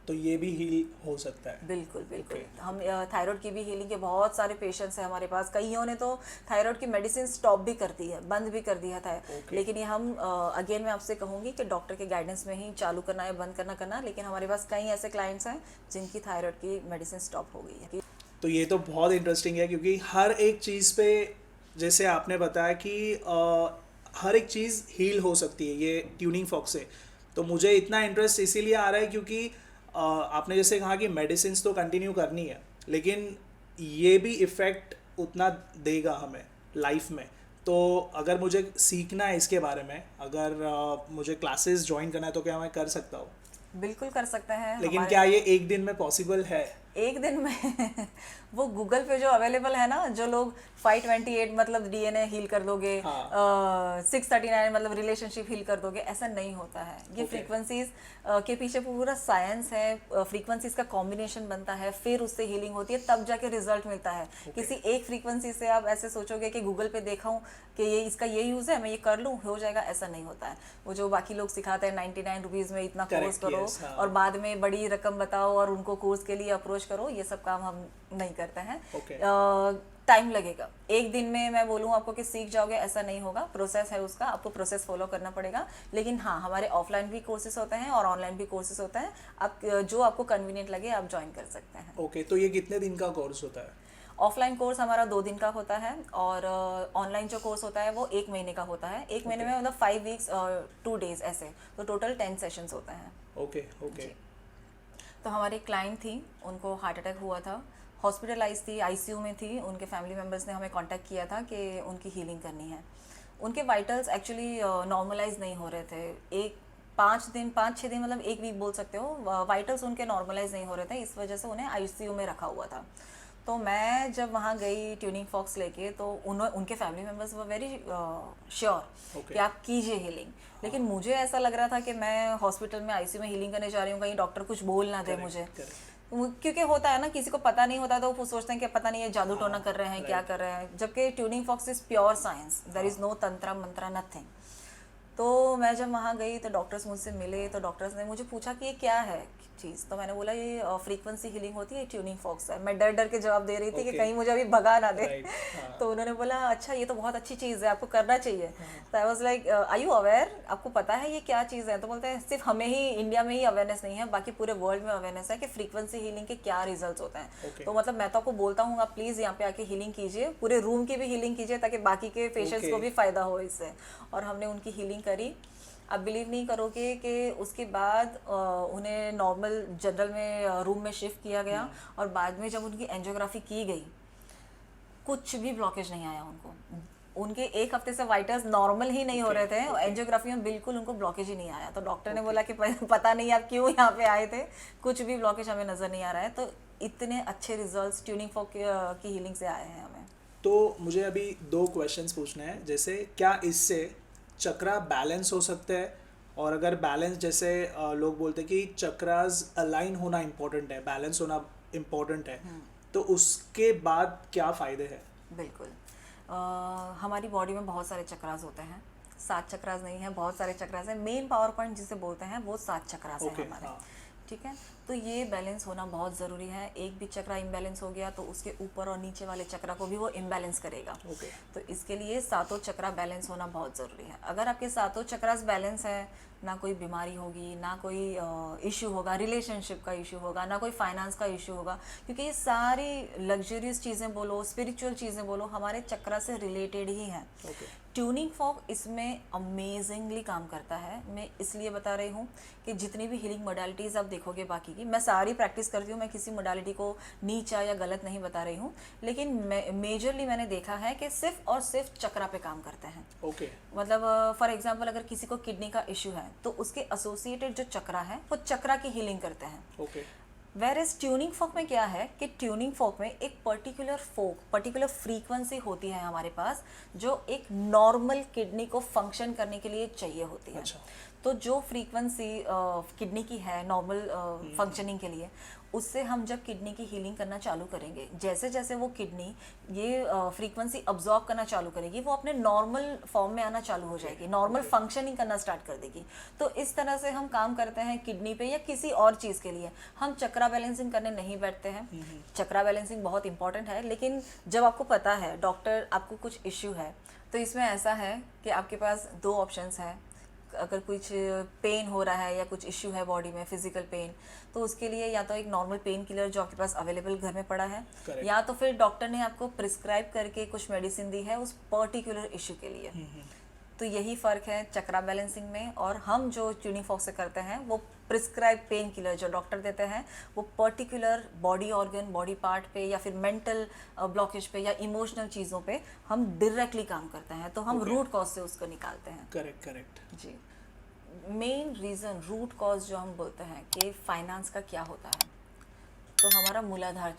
तो ये भी हील हो सकता है? बिल्कुल। हम थायराइड की भी हीलिंग के बहुत सारे पेशेंट्स हैं हमारे पास। कईयों ने तो थायराइड की मेडिसिन स्टॉप भी कर दी है, बंद भी कर दिया था। लेकिन ये हम अगेन मैं आपसे कहूँगी कि डॉक्टर के गाइडेंस में ही चालू करना है, बंद करना। लेकिन हमारे पास कई ऐसे क्लाइंट्स हैं जिनकी थायराइड की मेडिसिन स्टॉप हो गई है। तो ये तो बहुत इंटरेस्टिंग है, क्योंकि हर एक चीज़ पे, जैसे आपने बताया कि हर एक चीज़ हील हो सकती है ये ट्यूनिंग फॉर्क से। तो मुझे इतना इंटरेस्ट इसीलिए आ रहा है क्योंकि आपने जैसे कहा कि मेडिसिन्स तो कंटिन्यू करनी है, लेकिन ये भी इफ़ेक्ट उतना देगा हमें लाइफ में। तो अगर मुझे सीखना है इसके बारे में, अगर मुझे क्लासेस ज्वाइन करना है, तो क्या मैं कर सकता हूँ? बिल्कुल कर सकते हैं। लेकिन क्या ये एक दिन में पॉसिबल है? एक दिन में वो गूगल पे जो अवेलेबल है ना, जो लोग 528 मतलब डीएनए हील कर दोगे, 639 मतलब रिलेशनशिप हील कर दोगे, ऐसा नहीं होता है। ये फ्रीक्वेंसीज के पीछे पूरा साइंस है, फ्रीक्वेंसीज का कॉम्बिनेशन बनता है, फिर उससे हीलिंग होती है, तब जाके रिजल्ट मिलता है। किसी एक फ्रीक्वेंसी से आप ऐसे सोचोगे कि गूगल पे देखा हूँ कि ये इसका ये यूज़ है, मैं ये कर लूँ हो जाएगा, ऐसा नहीं होता है। वो जो बाकी लोग सिखाते हैं 99 रुपीज़ में इतना कोर्स करो और बाद में बड़ी रकम बताओ और उनको कोर्स के लिए अप्रोच करो, ये सब काम हम नहीं करते हैं। टाइम लगेगा। एक दिन में मैं बोलूँ आपको कि सीख जाओगे, ऐसा नहीं होगा। प्रोसेस है उसका, आपको प्रोसेस फॉलो करना पड़ेगा। लेकिन हाँ, हमारे ऑफलाइन भी कोर्सेज होते हैं और ऑनलाइन भी कोर्सेज होते हैं। आप जो आपको कन्वीनियंट लगे आप ज्वाइन कर सकते हैं। ओके, तो ये कितने दिन का कोर्स होता है? ऑफलाइन कोर्स हमारा 2 दिन का होता है और ऑनलाइन जो कोर्स होता है वो 1 महीने का होता है। 1 महीने में मतलब 5 वीक्स और 2 डेज ऐसे, तो टोटल 10 सेशंस होते हैं। ओके। तो हमारी एक क्लाइंट थी, उनको हार्ट अटैक हुआ था, हॉस्पिटलाइज थी, आईसीयू में थी। उनके फैमिली मेम्बर्स ने हमें कांटेक्ट किया था कि उनकी हीलिंग करनी है। उनके वाइटल्स एक्चुअली नॉर्मलाइज नहीं हो रहे थे। एक 5-6 दिन मतलब एक वीक बोल सकते हो, वाइटल्स उनके नॉर्मलाइज नहीं हो रहे थे, इस वजह से उन्हें आईसीयू में रखा हुआ था। तो मैं जब वहाँ गई ट्यूनिंग फॉक्स लेके, तो उनके फैमिली मेम्बर्स वो वेरी श्योर कि आप कीजिए हीलिंग। लेकिन मुझे ऐसा लग रहा था कि मैं हॉस्पिटल में आईसीयू में हीलिंग करने जा रही हूँ, कहीं डॉक्टर कुछ बोल ना दे मुझे। क्योंकि होता है ना, किसी को पता नहीं होता तो वो सोचते हैं कि पता नहीं ये जादू टोना कर रहे हैं, क्या कर रहे हैं, जबकि tuning forks is pure science, there is no tantra mantra nothing. तो मैं जब वहाँ गई तो डॉक्टर्स मुझसे मिले, तो डॉक्टर्स ने मुझे पूछा कि ये क्या है चीज़। तो मैंने बोला ये फ्रीक्वेंसी हीलिंग होती है, ट्यूनिंग फॉक्स है। मैं डर डर के जवाब दे रही थी कि कहीं मुझे अभी भगा ना दे। तो उन्होंने बोला अच्छा ये तो बहुत अच्छी चीज़ है, आपको करना चाहिए। तो I was like are you aware, आपको पता है ये क्या चीज़ है? तो बोलते हैं सिर्फ हमें ही इंडिया में ही अवेयरनेस नहीं है, बाकी पूरे वर्ल्ड में अवेयरनेस है कि फ्रीक्वेंसी हीलिंग के क्या रिजल्ट होते हैं। तो मतलब मैं तो आपको बोलता हूँ आप प्लीज़ यहाँ पे आके हीलिंग कीजिए, पूरे रूम की भी हीलिंग कीजिए ताकि बाकी के पेशेंट्स को भी फ़ायदा हो इससे। और हमने उनकी हीलिंग करी। आप बिलीव नहीं करोगे कि उसके बाद उन्हें नॉर्मल जनरल में रूम में शिफ्ट किया गया, और बाद में जब उनकी एंजियोग्राफी की गई कुछ भी ब्लॉकेज नहीं आया उनको। उनके 1 हफ्ते से वाइटल्स नॉर्मल ही नहीं हो रहे थे, एंजियोग्राफी में बिल्कुल उनको ब्लॉकेज ही नहीं आया। तो डॉक्टर ने बोला कि पता नहीं आप क्यों यहाँ पे आए थे, कुछ भी ब्लॉकेज हमें नज़र नहीं आ रहा है। तो इतने अच्छे रिजल्ट्स ट्यूनिंग फॉक की हीलिंग से आए हैं हमें। तो मुझे अभी 2 क्वेश्चंस पूछने हैं, जैसे क्या इससे चक्रा बैलेंस हो सकते हैं, और अगर बैलेंस जैसे लोग बोलते हैं कि चक्रास अलाइन होना इम्पोर्टेंट है, बैलेंस होना इम्पोर्टेंट है, तो उसके बाद क्या फ़ायदे हैं? बिल्कुल। हमारी बॉडी में बहुत सारे चक्रास होते हैं, 7 चक्रास नहीं है, बहुत सारे चक्रास हैं। मेन पावर पॉइंट जिसे बोलते हैं वो 7 चक्रास हैं हमारे। ठीक है, तो ये बैलेंस होना बहुत ज़रूरी है। एक भी चक्रा इम्बैलेंस हो गया तो उसके ऊपर और नीचे वाले चक्रा को भी वो इम्बैलेंस करेगा। तो इसके लिए 7 चक्रा बैलेंस होना बहुत ज़रूरी है। अगर आपके 7 चक्रास बैलेंस है, ना कोई बीमारी होगी, ना कोई इशू होगा, रिलेशनशिप का इशू होगा, ना कोई फाइनेंस का इशू होगा, क्योंकि ये सारी लग्जरियस चीज़ें बोलो, स्पिरिचुअल चीज़ें बोलो, हमारे चक्रा से रिलेटेड ही हैं। ट्यूनिंग फॉक इसमें अमेजिंगली काम करता है। मैं इसलिए बता रही हूँ कि जितनी भी हीलिंग मोडालिटीज़ आप देखोगे बाकी की, मैं सारी प्रैक्टिस करती हूँ, मैं किसी मोडालिटी को नीचा या गलत नहीं बता रही हूँ, लेकिन मेजरली मैंने देखा है कि सिर्फ और सिर्फ चक्रा पे काम करते हैं। मतलब फॉर एग्जाम्पल अगर किसी को किडनी का इशू है तो उसके एसोसिएटेड जो चक्रा है वो चक्रा की हीलिंग करते हैं। वेरएज ट्यूनिंग फॉक में क्या है कि ट्यूनिंग फॉक में एक पर्टिकुलर फ्रीक्वेंसी होती है हमारे पास, जो एक नॉर्मल किडनी को फंक्शन करने के लिए चाहिए होती है। तो जो फ्रीक्वेंसी किडनी की है नॉर्मल फंक्शनिंग के लिए, उससे हम जब किडनी की हीलिंग करना चालू करेंगे, जैसे जैसे वो किडनी ये फ्रीक्वेंसी अब्जॉर्ब करना चालू करेगी, वो अपने नॉर्मल फॉर्म में आना चालू हो जाएगी, नॉर्मल फंक्शनिंग करना स्टार्ट कर देगी। तो इस तरह से हम काम करते हैं किडनी पे या किसी और चीज़ के लिए। हम चक्रा बैलेंसिंग करने नहीं बैठते हैं। चक्रा बैलेंसिंग बहुत इंपॉर्टेंट है, लेकिन जब आपको पता है डॉक्टर आपको कुछ इश्यू है, तो इसमें ऐसा है कि आपके पास 2 ऑप्शंस हैं। अगर कुछ पेन हो रहा है या कुछ इश्यू है बॉडी में, फिजिकल पेन, तो उसके लिए या तो एक नॉर्मल पेन किलर जो आपके पास अवेलेबल घर में पड़ा है, या तो फिर डॉक्टर ने आपको प्रिस्क्राइब करके कुछ मेडिसिन दी है उस पर्टिकुलर इश्यू के लिए। तो यही फ़र्क है चक्रा बैलेंसिंग में और हम जो ट्यूनिंग फॉक से करते हैं। वो प्रिस्क्राइब पेन किलर जो डॉक्टर देते हैं वो particular body organ, body part पे या फिर मेंटल ब्लॉकेज पे या इमोशनल चीज़ों पे हम डायरेक्टली काम करते हैं। तो हम रूट कॉज से उसको निकालते हैं। करेक्ट जी। मेन रीज़न रूट कॉज जो हम बोलते हैं कि फाइनेंस का क्या होता है, तो हमारा मूलाधार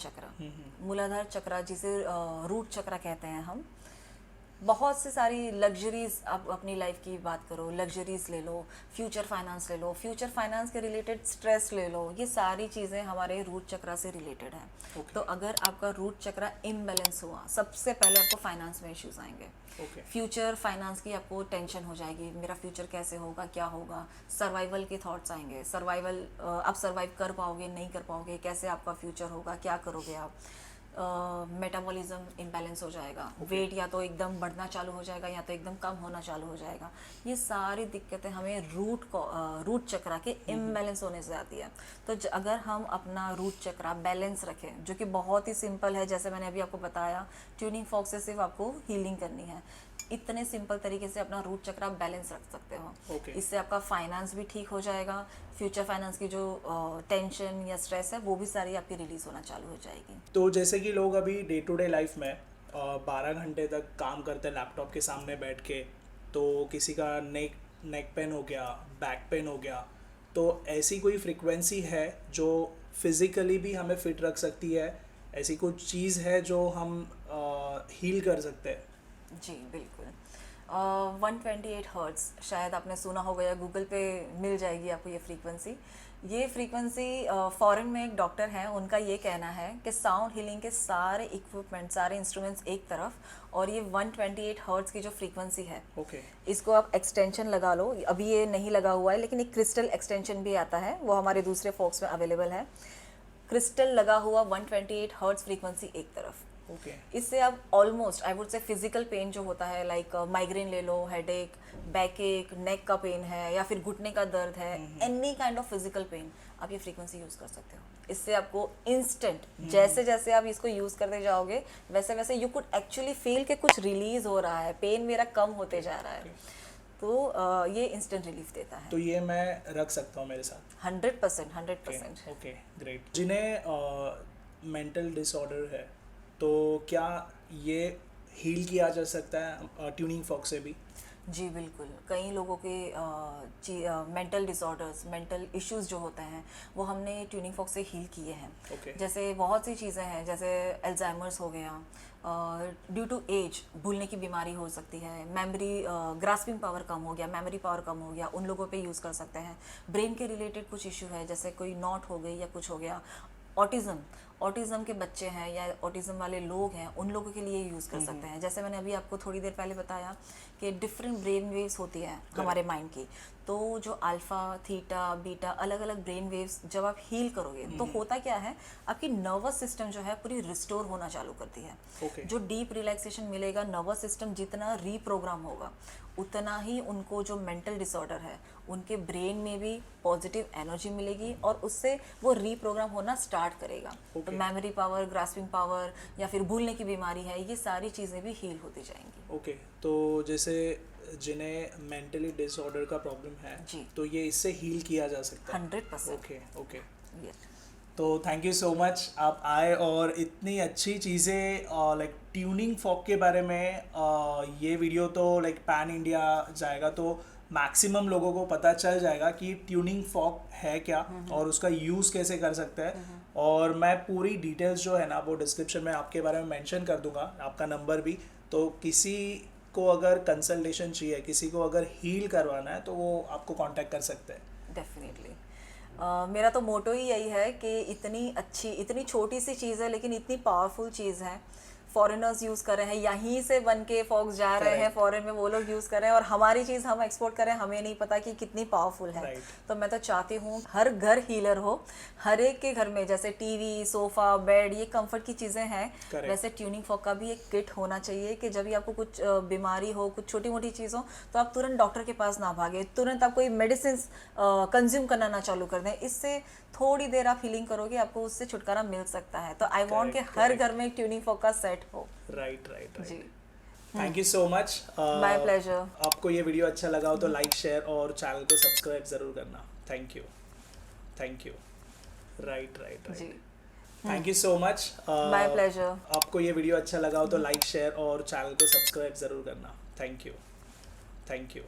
चक्र जिसे रूट चक्र कहते हैं हम, बहुत से सारी लग्जरीज, आप अपनी लाइफ की बात करो, लग्जरीज ले लो, फ्यूचर फाइनेंस ले लो, फ्यूचर फाइनेंस के रिलेटेड स्ट्रेस ले लो, ये सारी चीज़ें हमारे रूट चक्रा से रिलेटेड हैं। तो अगर आपका रूट चक्रा इम्बैलेंस हुआ, सबसे पहले आपको फाइनेंस में इश्यूज आएंगे। फ्यूचर फाइनेंस की आपको टेंशन हो जाएगी, मेरा फ्यूचर कैसे होगा, क्या होगा, सर्वाइवल के थॉट्स आएंगे। आप सर्वाइव कर पाओगे, नहीं कर पाओगे, कैसे आपका फ्यूचर होगा, क्या करोगे आप। मेटाबॉलिज्म इम्बैलेंस हो जाएगा, वेट या तो एकदम बढ़ना चालू हो जाएगा या तो एकदम कम होना चालू हो जाएगा। ये सारी दिक्कतें हमें रूट चक्रा के इम्बैलेंस होने से आती है। तो अगर हम अपना रूट चक्रा बैलेंस रखें, जो कि बहुत ही सिंपल है, जैसे मैंने अभी आपको बताया, ट्यूनिंग फॉक से सिर्फ आपको हीलिंग करनी है। इतने सिंपल तरीके से अपना रूट चक्रा बैलेंस रख सकते हो। इससे आपका फाइनेंस भी ठीक हो जाएगा, फ्यूचर फाइनेंस की जो टेंशन या स्ट्रेस है वो भी सारी आपकी रिलीज होना चालू हो जाएगी। तो जैसे कि लोग अभी डे टू डे लाइफ में 12 घंटे तक काम करते हैं लैपटॉप के सामने बैठ के, तो किसी का नेक पेन हो गया, बैक पेन हो गया, तो ऐसी कोई फ्रीक्वेंसी है जो फिज़िकली भी हमें फिट रख सकती है? ऐसी कुछ चीज़ है जो हम हील कर सकते हैं? जी बिल्कुल। 128 हर्ट्स, शायद आपने सुना होगा या गूगल पे मिल जाएगी आपको ये फ्रीक्वेंसी फॉरेन में एक डॉक्टर हैं, उनका ये कहना है कि साउंड हीलिंग के सारे इक्विपमेंट, सारे इंस्ट्रूमेंट्स एक तरफ, और ये 128 हर्ट्स की जो फ्रीक्वेंसी है, ओके इसको आप एक्सटेंशन लगा लो। अभी ये नहीं लगा हुआ है, लेकिन एक क्रिस्टल एक्सटेंशन भी आता है, वो हमारे दूसरे फोक्स में अवेलेबल है। क्रिस्टल लगा हुआ 128 हर्ट्स फ्रीक्वेंसी एक तरफ। ओके इससे आप ऑलमोस्ट, आई वुड से, फिजिकल पेन जो होता है, लाइक माइग्रेन ले लो, हेडेक, बैक एक, नेक का पेन है, या फिर घुटने का दर्द है, any kind of physical pain, आप ये फ्रीक्वेंसी यूज़ कर सकते हो। इससे आपको इंस्टेंट, जैसे जैसे आप इसको यूज़ करते जाओगे वैसे वैसे यू कुड एक्चुअली फील कि कुछ रिलीज हो रहा है, पेन मेरा कम होते जा रहा है। तो ये इंस्टेंट रिलीफ देता है। तो ये मैं रख सकता हूँ मेरे साथ? 100%। Okay great. जिन्हें मेंटल डिसऑर्डर है, तो क्या ये हील किया जा सकता है ट्यूनिंग फॉक से भी? जी बिल्कुल। कई लोगों के मेंटल डिसऑर्डर्स, मेंटल इश्यूज जो होते हैं, वो हमने ट्यूनिंग फॉक से हील किए हैं। Okay. जैसे बहुत सी चीज़ें हैं, जैसे अल्जाइमर्स हो गया, ड्यू टू एज भूलने की बीमारी हो सकती है, मेमोरी ग्रास्पिंग पावर कम हो गया, मेमोरी पावर कम हो गया, उन लोगों पे यूज़ कर सकते हैं। ब्रेन के रिलेटेड कुछ इशू है, जैसे कोई नॉट हो गई या कुछ हो गया, ऑटिज़म के बच्चे हैं या ऑटिज़म वाले लोग हैं, उन लोगों के लिए यूज़ कर सकते हैं। जैसे मैंने अभी आपको थोड़ी देर पहले बताया कि डिफरेंट ब्रेन वेव्स होती हैं हमारे माइंड की, तो जो अल्फ़ा, थीटा, बीटा, अलग अलग ब्रेन वेव्स जब आप हील करोगे तो होता क्या है, आपकी नर्वस सिस्टम जो है पूरी रिस्टोर होना चालू करती है। Okay. जो डीप रिलैक्सेशन मिलेगा, नर्वस सिस्टम जितना रीप्रोग्राम होगा, उतना ही उनको जो मेंटल डिसऑर्डर है उनके ब्रेन में भी पॉजिटिव एनर्जी मिलेगी और उससे वो रीप्रोग्राम होना स्टार्ट करेगा। तो मेमोरी पावर, ग्रास्पिंग पावर, या फिर भूलने की बीमारी है, ये सारी चीज़ें भी हील होती जाएंगी। ओके तो जैसे जिन्हें मेंटली डिसऑर्डर का प्रॉब्लम है, जी। तो ये इससे हील किया जा सकता है? 100%। Okay Yes. तो थैंक यू सो मच, आप आए और इतनी अच्छी चीज़ें लाइक ट्यूनिंग फॉक के बारे में ये वीडियो तो लाइक पैन इंडिया जाएगा, तो मैक्सिमम लोगों को पता चल जाएगा कि ट्यूनिंग फॉक है क्या और उसका यूज़ कैसे कर सकते हैं। और मैं पूरी डिटेल्स जो है ना वो डिस्क्रिप्शन में आपके बारे में मेंशन कर दूंगा, आपका नंबर भी, तो किसी को अगर कंसल्टेशन चाहिए, किसी को अगर हील करवाना है, तो वो आपको कांटेक्ट कर सकते हैं। डेफिनेटली। मेरा तो मोटो ही यही है कि इतनी अच्छी, इतनी छोटी सी चीज़ है लेकिन इतनी पावरफुल चीज़ है। फॉरेनर्स यूज़ कर रहे हैं, यहीं से बन के फॉक्स जा रहे हैं फॉरेन में, वो लोग यूज़ कर रहे हैं, और हमारी चीज़ हम एक्सपोर्ट कर रहे हैं, हमें नहीं पता कि कितनी पावरफुल है। तो मैं तो चाहती हूँ हर घर हीलर हो, हर एक के घर में, जैसे टीवी, सोफ़ा, बेड, ये कंफर्ट की चीज़ें हैं, वैसे ट्यूनिंग फॉक का भी एक किट होना चाहिए कि जब भी आपको कुछ बीमारी हो, कुछ छोटी मोटी चीज़ हो, तो आप तुरंत डॉक्टर के पास ना भागे, तुरंत आप कोई मेडिसिन कंज्यूम करना ना चालू कर दें। इससे थोड़ी देर आप हीलिंग करोगे, आपको उससे छुटकारा मिल सकता है। तो आई वांट कि हर घर में एक ट्यूनिंग फॉक का सेट हो। राइट जी, thank you so much. My pleasure. आपको ये वीडियो अच्छा लगा हो तो लाइक, शेयर और चैनल को सब्सक्राइब ज़रूर करना। Thank you. राइट जी, thank you so much. My pleasure. आपको ये वीडियो अच्छा लगा हो तो लाइक, शेयर और चैनल को सब्सक्राइब ज़रूर करना। Thank you.